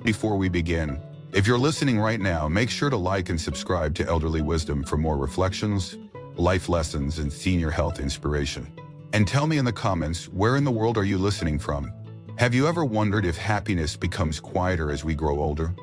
Before we begin, if you're listening right now, make sure to like and subscribe to Elderly Wisdom for more reflections, life lessons, and senior health inspiration. And tell me in the comments, where in the world are you listening from? Have you ever wondered if happiness becomes quieter as we grow older?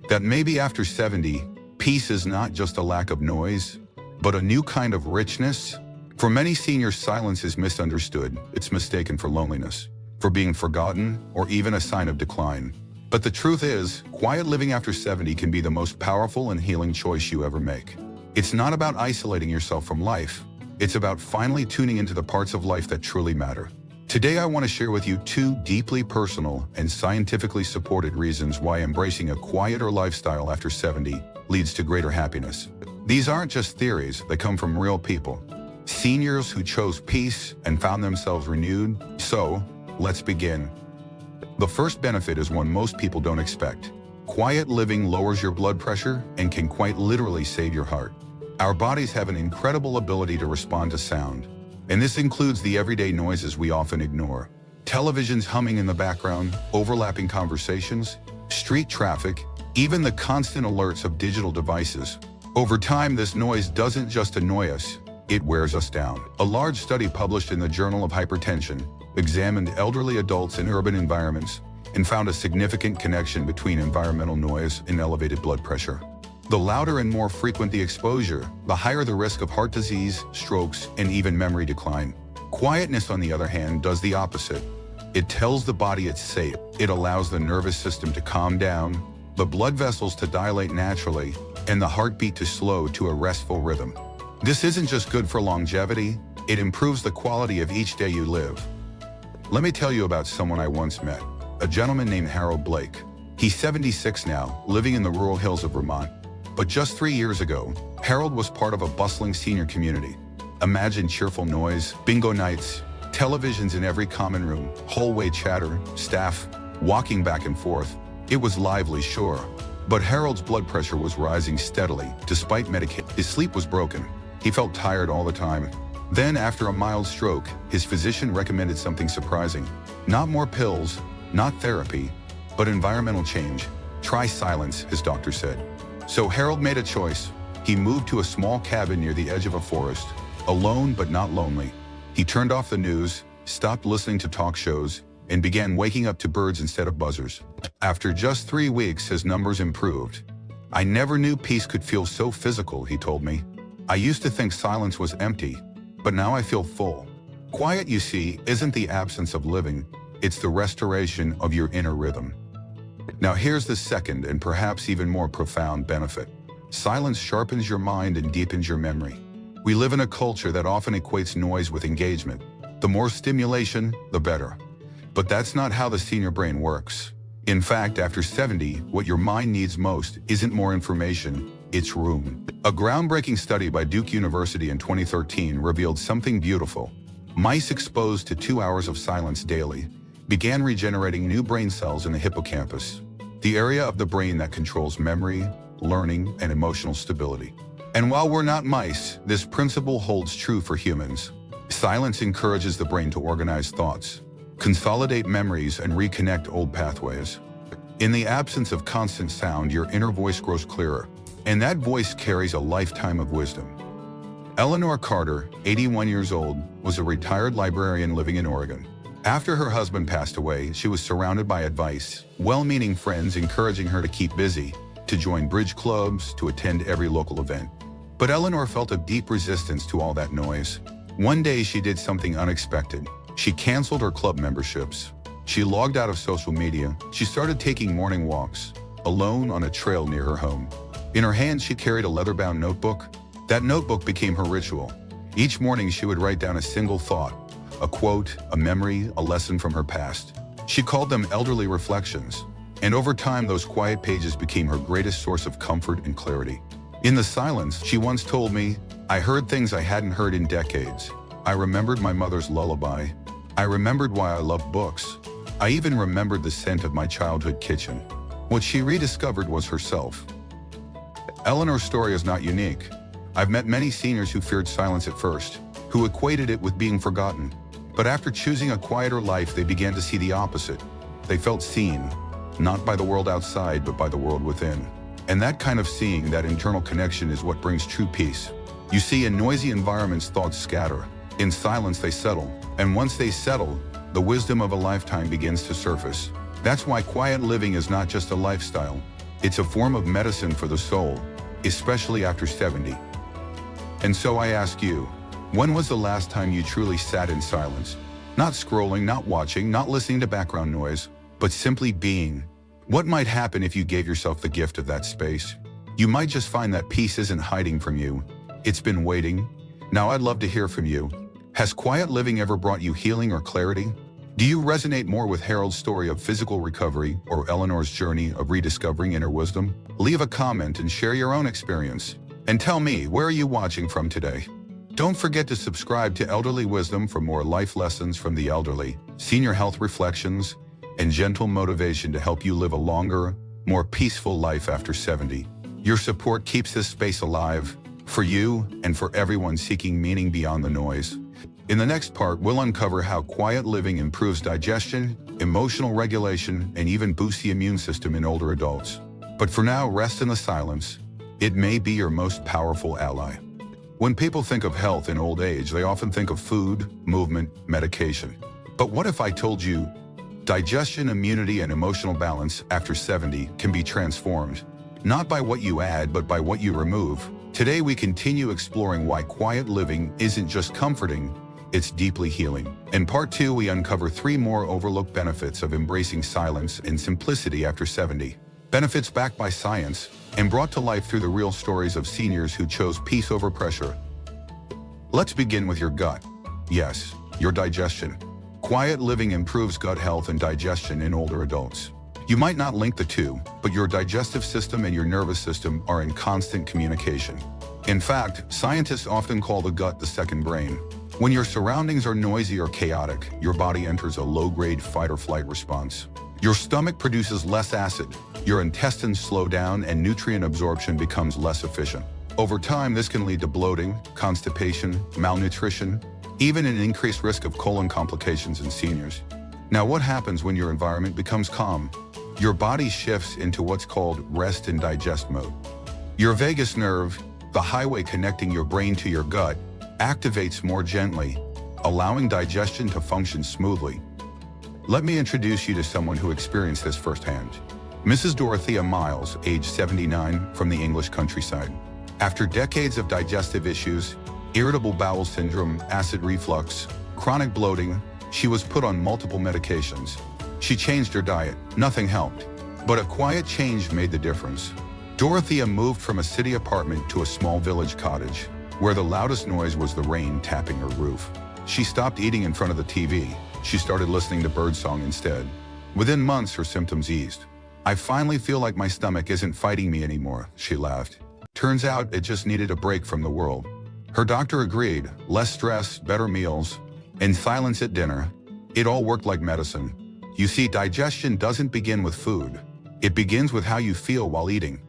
That maybe after 70, peace is not just a lack of noise, but a new kind of richness? For many seniors, silence is misunderstood. It's mistaken for loneliness, for being forgotten, or even a sign of decline. But the truth is, quiet living after 70 can be the most powerful and healing choice you ever make. It's not about isolating yourself from life. It's about finally tuning into the parts of life that truly matter. Today, I want to share with you two deeply personal and scientifically supported reasons why embracing a quieter lifestyle after 70 leads to greater happiness. These aren't just theories, they come from real people. Seniors who chose peace and found themselves renewed. So, let's begin. The first benefit is one most people don't expect. Quiet living lowers your blood pressure and can quite literally save your heart. Our bodies have an incredible ability to respond to sound, and this includes the everyday noises we often ignore. Television's humming in the background, overlapping conversations, street traffic, even the constant alerts of digital devices. Over time, this noise doesn't just annoy us, it wears us down. A large study published in the Journal of Hypertension examined elderly adults in urban environments and found a significant connection between environmental noise and elevated blood pressure. The louder and more frequent the exposure, the higher the risk of heart disease, strokes, and even memory decline. Quietness, on the other hand, does the opposite. It tells the body it's safe. It allows the nervous system to calm down, the blood vessels to dilate naturally, and the heartbeat to slow to a restful rhythm. This isn't just good for longevity, it improves the quality of each day you live. Let me tell you about someone I once met, a gentleman named Harold Blake. He's 76 now, living in the rural hills of Vermont. But just 3 years ago, Harold was part of a bustling senior community. Imagine cheerful noise, bingo nights, televisions in every common room, hallway chatter, staff walking back and forth. It was lively, sure, but Harold's blood pressure was rising steadily, despite medication. His sleep was broken. He felt tired all the time. Then, after a mild stroke, his physician recommended something surprising. Not more pills, not therapy, but environmental change. Try silence, his doctor said. So Harold made a choice. He moved to a small cabin near the edge of a forest, alone but not lonely. He turned off the news, stopped listening to talk shows, and began waking up to birds instead of buzzers. After just 3 weeks, his numbers improved. "I never knew peace could feel so physical," he told me. "I used to think silence was empty, but now I feel full." Quiet, you see, isn't the absence of living, it's the restoration of your inner rhythm. Now here's the second and perhaps even more profound benefit. Silence sharpens your mind and deepens your memory. We live in a culture that often equates noise with engagement. The more stimulation, the better. But that's not how the senior brain works. In fact, after 70, what your mind needs most isn't more information, it's room. A groundbreaking study by Duke University in 2013 revealed something beautiful. Mice exposed to 2 hours of silence daily began regenerating new brain cells in the hippocampus, the area of the brain that controls memory, learning, and emotional stability. And while we're not mice, this principle holds true for humans. Silence encourages the brain to organize thoughts, consolidate memories, and reconnect old pathways. In the absence of constant sound, your inner voice grows clearer, and that voice carries a lifetime of wisdom. Eleanor Carter, 81 years old, was a retired librarian living in Oregon. After her husband passed away, she was surrounded by advice, well-meaning friends encouraging her to keep busy, to join bridge clubs, to attend every local event. But Eleanor felt a deep resistance to all that noise. One day she did something unexpected. She canceled her club memberships. She logged out of social media. She started taking morning walks, alone on a trail near her home. In her hand, she carried a leather-bound notebook. That notebook became her ritual. Each morning she would write down a single thought, a quote, a memory, a lesson from her past. She called them elderly reflections, and over time those quiet pages became her greatest source of comfort and clarity. In the silence, she once told me, "I heard things I hadn't heard in decades. I remembered my mother's lullaby. I remembered why I loved books. I even remembered the scent of my childhood kitchen." What she rediscovered was herself. Eleanor's story is not unique. I've met many seniors who feared silence at first, who equated it with being forgotten. But after choosing a quieter life, they began to see the opposite. They felt seen. not by the world outside, but by the world within. And that kind of seeing, that internal connection, is what brings true peace. You see, in noisy environments, thoughts scatter. In silence, they settle. And once they settle, the wisdom of a lifetime begins to surface. That's why quiet living is not just a lifestyle. It's a form of medicine for the soul, especially after 70. And so I ask you, when was the last time you truly sat in silence? Not scrolling, not watching, not listening to background noise, but simply being. What might happen if you gave yourself the gift of that space? You might just find that peace isn't hiding from you. It's been waiting. Now I'd love to hear from you. Has quiet living ever brought you healing or clarity? Do you resonate more with Harold's story of physical recovery or Eleanor's journey of rediscovering inner wisdom? Leave a comment and share your own experience. And tell me, where are you watching from today? Don't forget to subscribe to Elderly Wisdom for more life lessons from the elderly, senior health reflections, and gentle motivation to help you live a longer, more peaceful life after 70. Your support keeps this space alive, for you and for everyone seeking meaning beyond the noise. In the next part, we'll uncover how quiet living improves digestion, emotional regulation, and even boosts the immune system in older adults. But for now, rest in the silence. It may be your most powerful ally. When people think of health in old age, they often think of food, movement, medication. But what if I told you digestion, immunity, and emotional balance after 70 can be transformed, not by what you add, but by what you remove? Today, we continue exploring why quiet living isn't just comforting, it's deeply healing. In part 2, we uncover 3 more overlooked benefits of embracing silence and simplicity after 70. Benefits backed by science and brought to life through the real stories of seniors who chose peace over pressure. Let's begin with your gut. Yes, your digestion. Quiet living improves gut health and digestion in older adults. You might not link the two, but your digestive system and your nervous system are in constant communication. In fact, scientists often call the gut the second brain. When your surroundings are noisy or chaotic, your body enters a low-grade fight-or-flight response. Your stomach produces less acid, your intestines slow down, and nutrient absorption becomes less efficient. Over time, this can lead to bloating, constipation, malnutrition, even an increased risk of colon complications in seniors. Now, what happens when your environment becomes calm? Your body shifts into what's called rest and digest mode. Your vagus nerve, the highway connecting your brain to your gut, activates more gently, allowing digestion to function smoothly. Let me introduce you to someone who experienced this firsthand. Mrs. Dorothea Miles, age 79, from the English countryside. After decades of digestive issues, irritable bowel syndrome, acid reflux, chronic bloating, she was put on multiple medications. She changed her diet. Nothing helped. But a quiet change made the difference. Dorothea moved from a city apartment to a small village cottage, where the loudest noise was the rain tapping her roof. She stopped eating in front of the TV. She started listening to birdsong instead. Within months, her symptoms eased. I finally feel like my stomach isn't fighting me anymore, she laughed. Turns out it just needed a break from the world. Her doctor agreed. Less stress, better meals, and silence at dinner. It all worked like medicine. You see, digestion doesn't begin with food. It begins with how you feel while eating.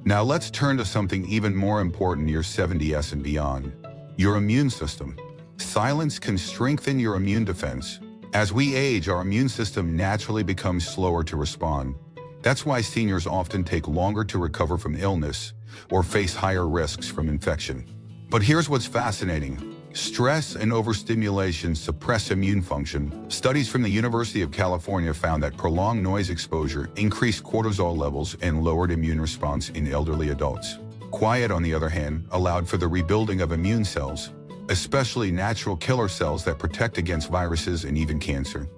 Now let's turn to something even more important near 70s and beyond. Your immune system. Silence can strengthen your immune defense. As we age, our immune system naturally becomes slower to respond. That's why seniors often take longer to recover from illness or face higher risks from infection. But here's what's fascinating. Stress and overstimulation suppress immune function. Studies from the University of California found that prolonged noise exposure increased cortisol levels and lowered immune response in elderly adults. Quiet, on the other hand, allowed for the rebuilding of immune cells, especially natural killer cells that protect against viruses and even cancer.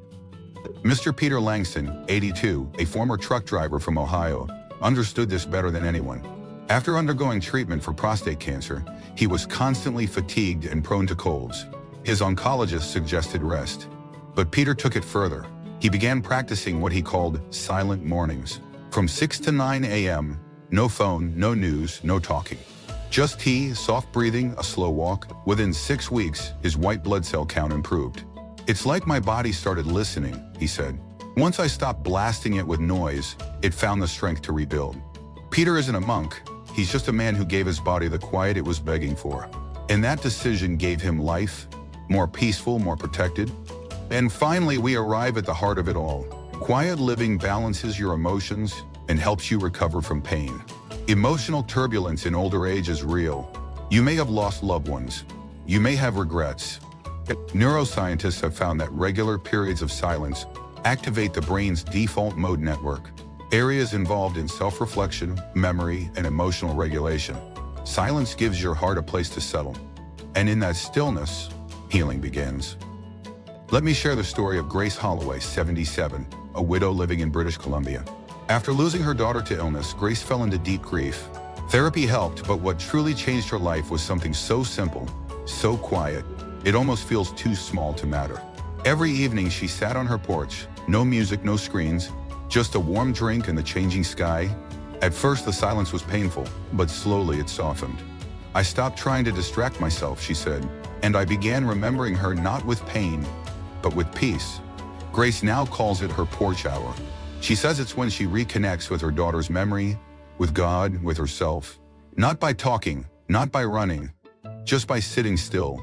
Mr. Peter Langston, 82, a former truck driver from Ohio, understood this better than anyone. After undergoing treatment for prostate cancer, he was constantly fatigued and prone to colds. His oncologist suggested rest. But Peter took it further. He began practicing what he called silent mornings. From 6 to 9 a.m., no phone, no news, no talking. Just tea, soft breathing, a slow walk. Within 6 weeks, his white blood cell count improved. It's like my body started listening, he said. Once I stopped blasting it with noise, it found the strength to rebuild. Peter isn't a monk. He's just a man who gave his body the quiet it was begging for. And that decision gave him life, more peaceful, more protected. And finally, we arrive at the heart of it all. Quiet living balances your emotions and helps you recover from pain. Emotional turbulence in older age is real. You may have lost loved ones. You may have regrets. Neuroscientists have found that regular periods of silence activate the brain's default mode network, areas involved in self-reflection, memory, and emotional regulation. Silence gives your heart a place to settle, and in that stillness, healing begins. Let me share the story of Grace Holloway, 77, a widow living in British Columbia. After losing her daughter to illness, Grace fell into deep grief. Therapy helped, but what truly changed her life was something so simple, so quiet, it almost feels too small to matter. Every evening she sat on her porch, no music, no screens, just a warm drink and the changing sky. At first the silence was painful, but slowly it softened. I stopped trying to distract myself, she said, and I began remembering her not with pain, but with peace. Grace now calls it her porch hour. She says it's when she reconnects with her daughter's memory, with God, with herself. Not by talking, not by running, just by sitting still.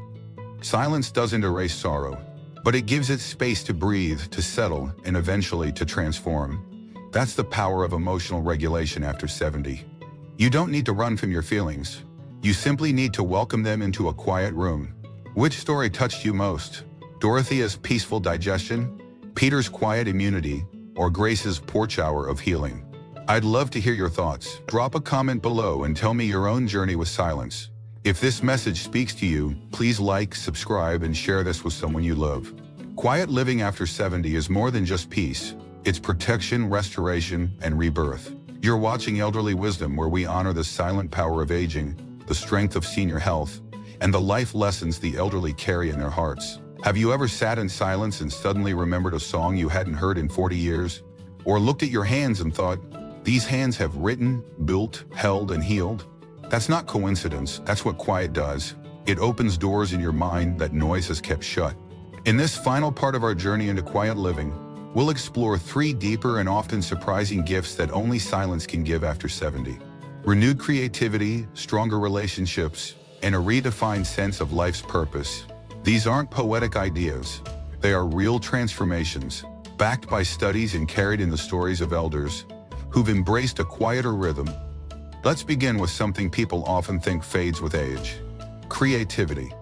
Silence doesn't erase sorrow, but it gives it space to breathe, to settle, and eventually to transform. That's the power of emotional regulation after 70. You don't need to run from your feelings. You simply need to welcome them into a quiet room. Which story touched you most? Dorothea's peaceful digestion, Peter's quiet immunity, or Grace's porch hour of healing? I'd love to hear your thoughts. Drop a comment below and tell me your own journey with silence. If this message speaks to you, please like, subscribe, and share this with someone you love. Quiet living after 70 is more than just peace. It's protection, restoration, and rebirth. You're watching Elderly Wisdom, where we honor the silent power of aging, the strength of senior health, and the life lessons the elderly carry in their hearts. Have you ever sat in silence and suddenly remembered a song you hadn't heard in 40 years? Or looked at your hands and thought, these hands have written, built, held, and healed? That's not coincidence. That's what quiet does. It opens doors in your mind that noise has kept shut. In this final part of our journey into quiet living, we'll explore 3 deeper and often surprising gifts that only silence can give after 70. Renewed creativity, stronger relationships, and a redefined sense of life's purpose. These aren't poetic ideas. They are real transformations, backed by studies and carried in the stories of elders who've embraced a quieter rhythm. Let's begin with something people often think fades with age: creativity.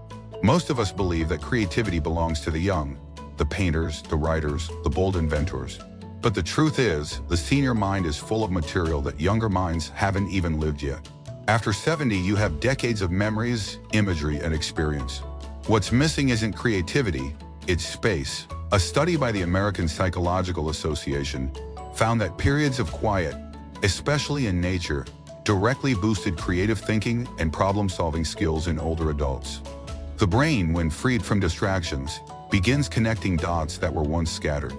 Most of us believe that creativity belongs to the young, the painters, the writers, the bold inventors. But the truth is, the senior mind is full of material that younger minds haven't even lived yet. After 70, you have decades of memories, imagery, and experience. What's missing isn't creativity, it's space. A study by the American Psychological Association found that periods of quiet, especially in nature, directly boosted creative thinking and problem-solving skills in older adults. The brain, when freed from distractions, begins connecting dots that were once scattered.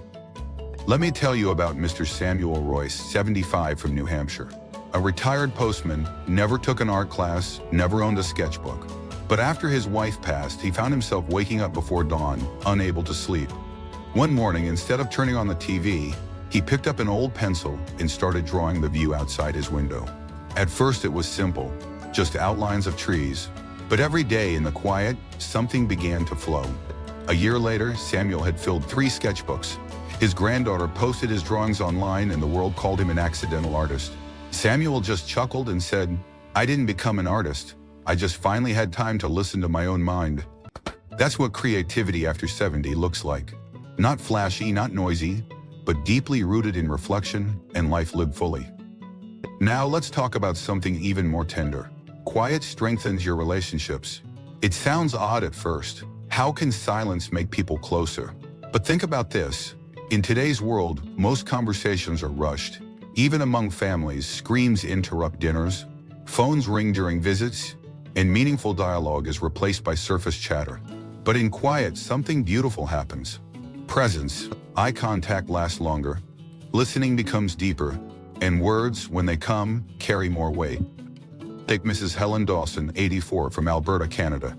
Let me tell you about Mr. Samuel Royce, 75, from New Hampshire. A retired postman, never took an art class, never owned a sketchbook. But after his wife passed, he found himself waking up before dawn, unable to sleep. One morning, instead of turning on the TV, he picked up an old pencil and started drawing the view outside his window. At first it was simple, just outlines of trees. But every day in the quiet, something began to flow. A year later, Samuel had filled 3 sketchbooks. His granddaughter posted his drawings online and the world called him an accidental artist. Samuel just chuckled and said, "I didn't become an artist. I just finally had time to listen to my own mind." That's what creativity after 70 looks like. Not flashy, not noisy, but deeply rooted in reflection and life lived fully. Now let's talk about something even more tender. Quiet strengthens your relationships. It sounds odd at first. How can silence make people closer? But think about this. In today's world, most conversations are rushed. Even among families, screams interrupt dinners, phones ring during visits, and meaningful dialogue is replaced by surface chatter. But in quiet, something beautiful happens. Presence, eye contact lasts longer, listening becomes deeper, and words, when they come, carry more weight. Take Mrs. Helen Dawson, 84, from Alberta, Canada.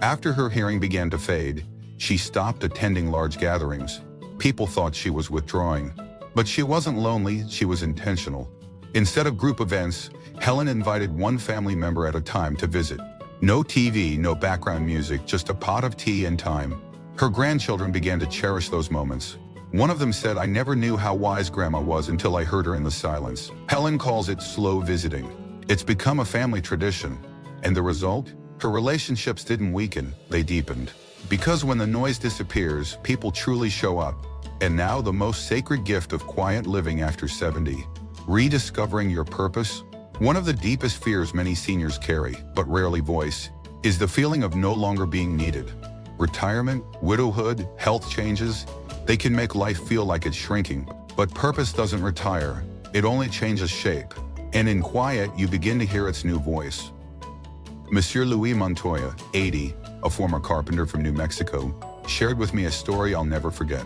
After her hearing began to fade, she stopped attending large gatherings. People thought she was withdrawing. But she wasn't lonely, she was intentional. Instead of group events, Helen invited one family member at a time to visit. No TV, no background music, just a pot of tea and time. Her grandchildren began to cherish those moments. One of them said, "I never knew how wise Grandma was until I heard her in the silence." Helen calls it slow visiting. It's become a family tradition. And the result? Her relationships didn't weaken, they deepened. Because when the noise disappears, people truly show up. And now the most sacred gift of quiet living after 70. Rediscovering your purpose. One of the deepest fears many seniors carry, but rarely voice, is the feeling of no longer being needed. Retirement, widowhood, health changes, they can make life feel like it's shrinking. But purpose doesn't retire, it only changes shape. And in quiet, you begin to hear its new voice. Monsieur Louis Montoya, 80, a former carpenter from New Mexico, shared with me a story I'll never forget.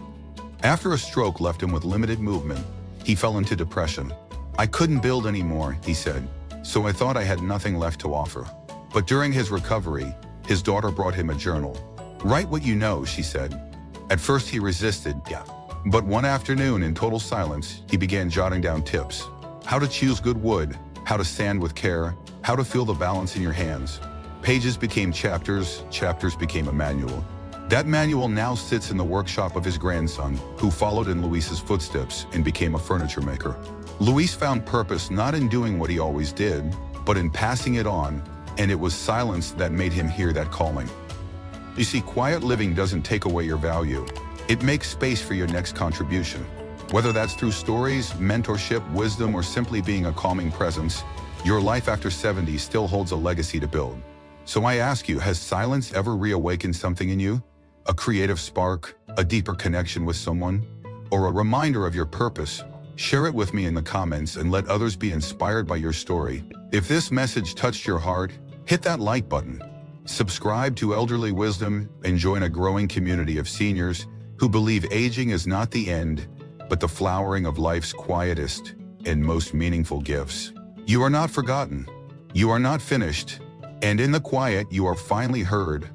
After a stroke left him with limited movement, he fell into depression. "I couldn't build anymore," he said, "so I thought I had nothing left to offer." But during his recovery, his daughter brought him a journal. "Write what you know," she said. At first he resisted, but one afternoon in total silence, he began jotting down tips. How to choose good wood, how to sand with care, how to feel the balance in your hands. Pages became chapters, chapters became a manual. That manual now sits in the workshop of his grandson, who followed in Luis's footsteps and became a furniture maker. Luis found purpose not in doing what he always did, but in passing it on, and it was silence that made him hear that calling. You see, quiet living doesn't take away your value. It makes space for your next contribution. Whether that's through stories, mentorship, wisdom, or simply being a calming presence, your life after 70 still holds a legacy to build. So I ask you, has silence ever reawakened something in you? A creative spark, a deeper connection with someone, or a reminder of your purpose? Share it with me in the comments and let others be inspired by your story. If this message touched your heart, hit that like button. Subscribe to Elderly Wisdom and join a growing community of seniors who believe aging is not the end, but the flowering of life's quietest and most meaningful gifts. You are not forgotten. You are not finished. And in the quiet, you are finally heard.